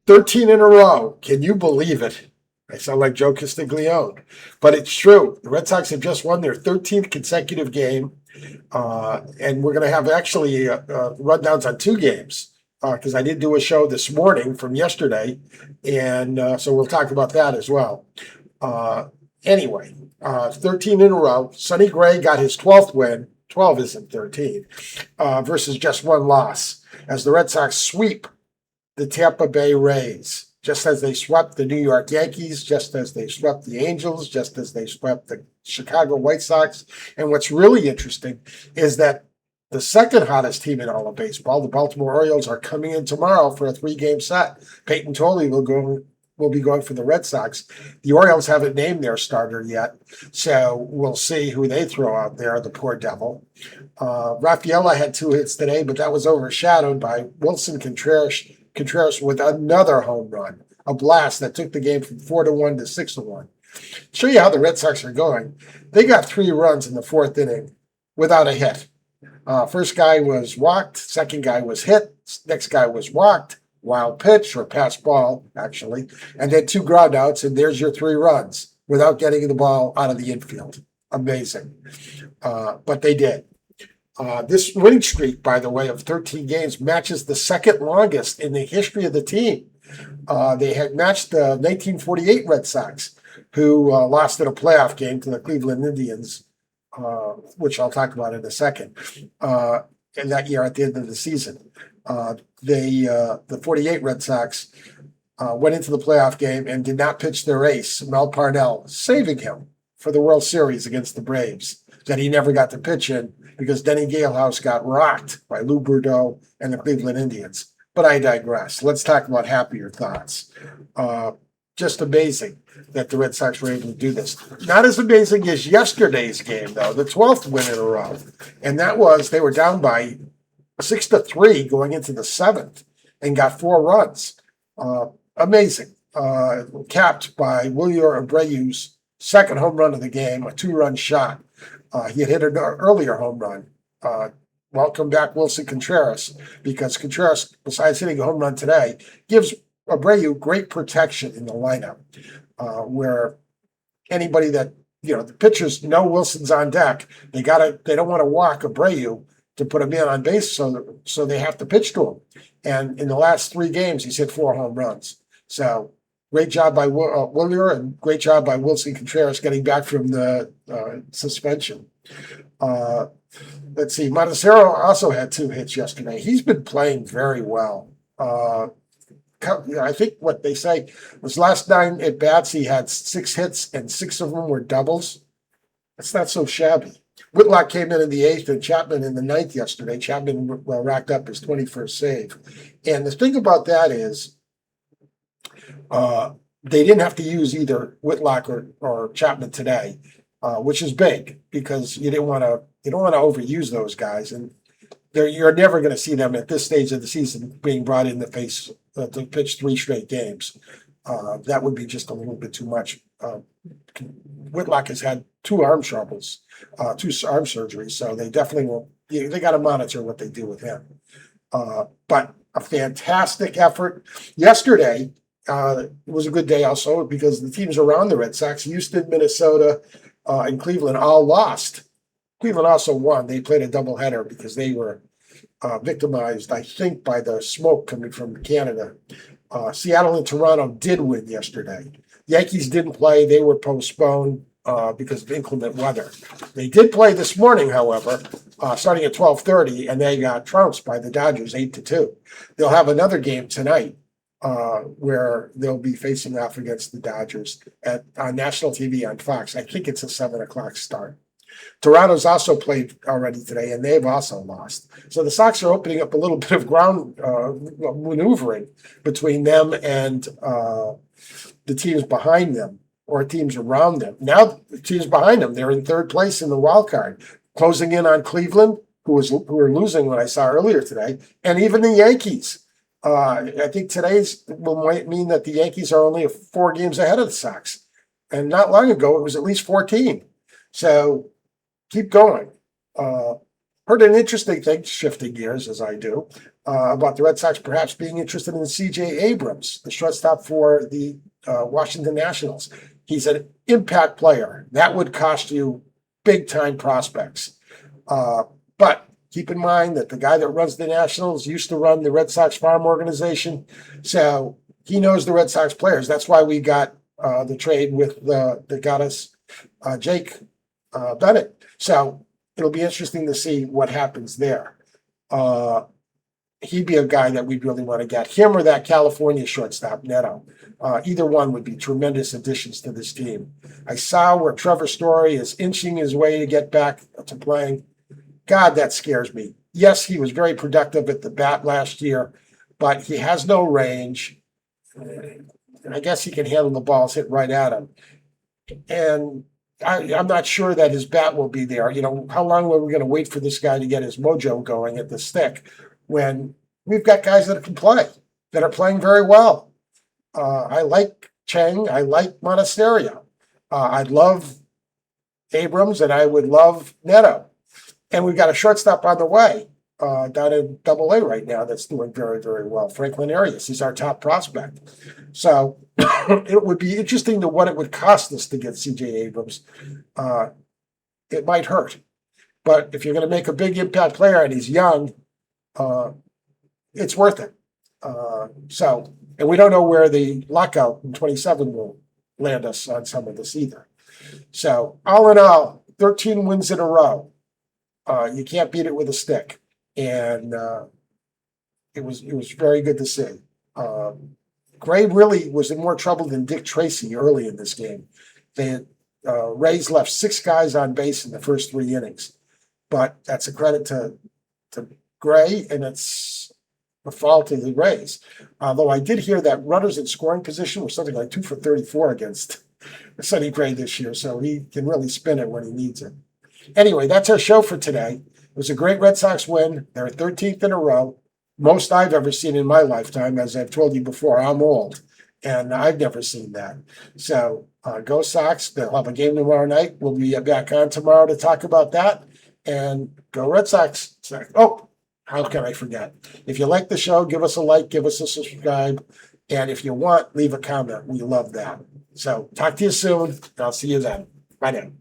13 in a row. Can you believe it? I sound like Joe Castiglione, but it's true. The Red Sox have just won their 13th consecutive game, and we're going to have actually rundowns on two games because I did do a show this morning from yesterday, and so we'll talk about that as well. Uh, anyway, 13 in a row. Sonny Gray got his 12th win. 12 isn't 13 versus just one loss as the Red Sox sweep the Tampa Bay Rays, just as they swept the New York Yankees, just as they swept the Angels, just as they swept the Chicago White Sox. And what's really interesting is that the second hottest team in all of baseball, the Baltimore Orioles, are coming in tomorrow for a 3-game set. Peyton Tolley will be going for the Red Sox. The Orioles haven't named their starter yet, so we'll see who they throw out there, the poor devil. Rafaela had 2 hits today, but that was overshadowed by Wilson Contreras with another home run, a blast that took the game from 4-1 to 6-1. Show you how the Red Sox are going. They got 3 runs in the 4th inning without a hit. First guy was walked, second guy was hit, next guy was walked, wild pitch or pass ball, actually, and then 2 ground outs, and there's your 3 runs without getting the ball out of the infield. Amazing. But they did. This winning streak, by the way, of 13 games matches the second longest in the history of the team. They had matched the 1948 Red Sox, who lost in a playoff game to the Cleveland Indians, which I'll talk about in a second, in that year at the end of the season. The 48 Red Sox went into the playoff game and did not pitch their ace, Mel Parnell, saving him for the World Series against the Braves that he never got to pitch in because Denny Galehouse got rocked by Lou Bordeaux and the Cleveland Indians. But I digress. Let's talk about happier thoughts. Just amazing that the Red Sox were able to do this. Not as amazing as yesterday's game, though, the 12th win in a row. And that was they were down by 6-3 going into the 7th and got 4 runs. Amazing. Capped by Wilyer Abreu's second home run of the game, a 2-run shot. He had hit an earlier home run. Welcome back, Wilson Contreras, because Contreras, besides hitting a home run today, gives Abreu great protection in the lineup, where anybody that the pitchers know Wilson's on deck. They don't want to walk Abreu to put him in on base, so they have to pitch to him. And in the last 3 games, he's hit 4 home runs. So great job by Wilyer and great job by Wilson Contreras getting back from the suspension. Let's see. Montecero also had 2 hits yesterday. He's been playing very well. I think what they say was last 9 at bats, he had 6 hits and 6 of them were doubles. That's not so shabby. Whitlock came in the 8th and Chapman in the 9th yesterday. Chapman racked up his 21st save. And the thing about that is they didn't have to use either Whitlock or Chapman today, which is big because you don't want to overuse those guys. And you're never going to see them at this stage of the season being brought in to pitch 3 straight games. That would be just a little bit too much. Whitlock has had 2 arm troubles, 2 arm surgeries, so they definitely will. They got to monitor what they do with him. But a fantastic effort yesterday. It was a good day also because the teams around the Red Sox, Houston, Minnesota, and Cleveland, all lost. Cleveland also won. They played a doubleheader because they were victimized, I think, by the smoke coming from Canada. Seattle and Toronto did win yesterday. Yankees didn't play. They were postponed because of inclement weather. They did play this morning, however, starting at 12:30, and they got trounced by the Dodgers 8-2. They'll have another game tonight where they'll be facing off against the Dodgers on national TV on Fox. I think it's a 7:00 start. Toronto's also played already today, and they've also lost. So the Sox are opening up a little bit of ground maneuvering between them and the teams behind them or teams around them. Now the teams behind them, they're in 3rd place in the wild card, closing in on Cleveland, who were losing what I saw earlier today, and even the Yankees. I think today's might mean that the Yankees are only 4 games ahead of the Sox. And not long ago, it was at least 14. So keep going. Heard an interesting thing, shifting gears as I do, about the Red Sox perhaps being interested in C.J. Abrams, the shortstop for the Washington Nationals. He's an impact player. That would cost you big time prospects. But keep in mind that the guy that runs the Nationals used to run the Red Sox farm organization. So he knows the Red Sox players. That's why we got the trade with that got us Jake Bennett. So it'll be interesting to see what happens there. He'd be a guy that we'd really want to get. Him or that California shortstop, Neto. Either one would be tremendous additions to this team. I saw where Trevor Story is inching his way to get back to playing. God, that scares me. Yes, he was very productive at the bat last year, but he has no range. And I guess he can handle the balls hit right at him. And I'm not sure that his bat will be there. How long are we going to wait for this guy to get his mojo going at the stick when we've got guys that can play, that are playing very well? I like Chang. I like Monasterio. I'd love Abrams, and I would love Neto. And we've got a shortstop on the way down in Double-A right now that's doing very, very well. Franklin Arias, he's our top prospect. So it would be interesting to what it would cost us to get C.J. Abrams. It might hurt. But if you're going to make a big impact player and he's young, it's worth it. And we don't know where the lockout in 27 will land us on some of this either. So all in all, 13 wins in a row. You can't beat it with a stick. And it was very good to see. Gray really was in more trouble than Dick Tracy early in this game. The Rays left 6 guys on base in the first 3 innings. But that's a credit to Gray, and it's the fault of the Rays. Although I did hear that runners in scoring position were something like 2 for 34 against Sonny Gray this year, so he can really spin it when he needs it. Anyway, that's our show for today. It was a great Red Sox win. They're 13th in a row. Most I've ever seen in my lifetime. As I've told you before, I'm old, and I've never seen that. So go Sox. They'll have a game tomorrow night. We'll be back on tomorrow to talk about that. And go Red Sox. Oh, how can I forget? If you like the show, give us a like, give us a subscribe. And if you want, leave a comment. We love that. So talk to you soon. I'll see you then. Bye now.